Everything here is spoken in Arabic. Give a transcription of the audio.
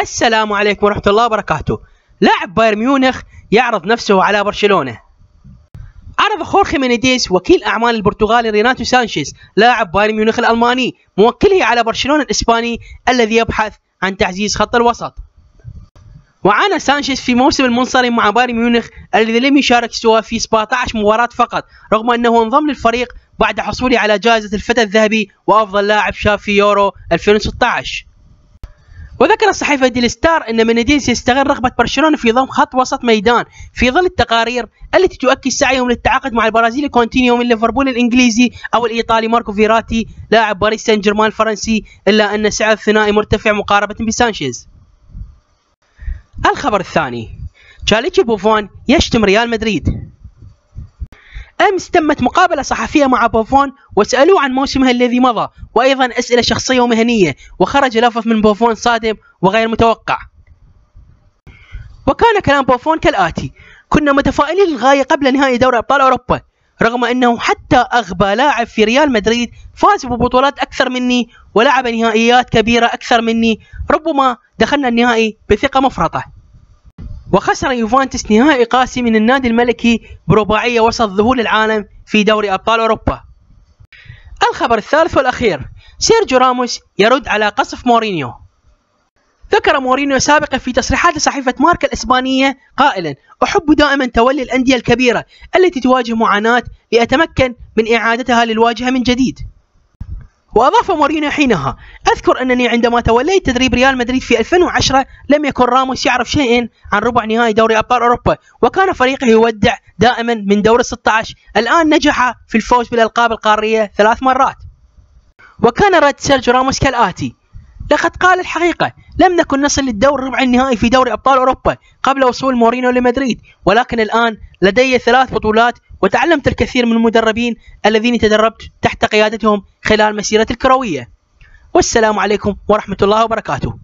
السلام عليكم ورحمة الله وبركاته. لاعب بايرن ميونخ يعرض نفسه على برشلونة. عرض خورخي مينيديز وكيل أعمال البرتغالي ريناتو سانشيز لاعب بايرن ميونخ الألماني موكله على برشلونة الإسباني الذي يبحث عن تعزيز خط الوسط. وعانى سانشيز في موسم المنصرم مع بايرن ميونخ الذي لم يشارك سوى في 17 مباراة فقط، رغم أنه انضم للفريق بعد حصوله على جائزة الفتى الذهبي وأفضل لاعب شاب في يورو 2016. وذكر صحيفة ديل ستار أن مينيديز يستغل رغبة برشلونة في ضم خط وسط ميدان في ظل التقارير التي تؤكد سعيهم للتعاقد مع البرازيلي كونتينيو من ليفربول الإنجليزي أو الإيطالي ماركو فيراتي لاعب باريس سان جيرمان الفرنسي، إلا أن سعر الثنائي مرتفع مقاربة بسانشيز. الخبر الثاني، جاليتشي بوفون يشتم ريال مدريد. أمس تمت مقابلة صحفية مع بوفون وسألوه عن موسمه الذي مضى وأيضا أسئلة شخصية ومهنية، وخرج لفظ من بوفون صادم وغير متوقع. وكان كلام بوفون كالآتي: كنا متفائلين للغاية قبل نهائي دوري أبطال أوروبا، رغم أنه حتى أغبى لاعب في ريال مدريد فاز ببطولات أكثر مني ولعب نهائيات كبيرة أكثر مني، ربما دخلنا النهائي بثقة مفرطة. وخسر يوفنتوس نهائي قاسي من النادي الملكي برباعية وسط ذهول العالم في دوري أبطال أوروبا. الخبر الثالث والأخير، سيرجيو راموس يرد على قصف مورينيو. ذكر مورينيو سابقا في تصريحات لصحيفة ماركا الإسبانية قائلا: أحب دائما تولي الأندية الكبيرة التي تواجه معاناة لأتمكن من إعادتها للواجهة من جديد. وأضاف مورينيو حينها: أذكر أنني عندما توليت تدريب ريال مدريد في 2010 لم يكن راموس يعرف شيئا عن ربع نهائي دوري أبطال أوروبا، وكان فريقه يودع دائما من دور ال16. الآن نجح في الفوز بالألقاب القارية 3 مرات. وكان رد سيرجيو راموس كالآتي: لقد قال الحقيقة، لم نكن نصل للدور ربع النهائي في دوري أبطال أوروبا قبل وصول مورينيو لمدريد، ولكن الآن لدي 3 بطولات وتعلمت الكثير من المدربين الذين تدربت تحت قيادتهم خلال مسيرتي الكروية. والسلام عليكم ورحمة الله وبركاته.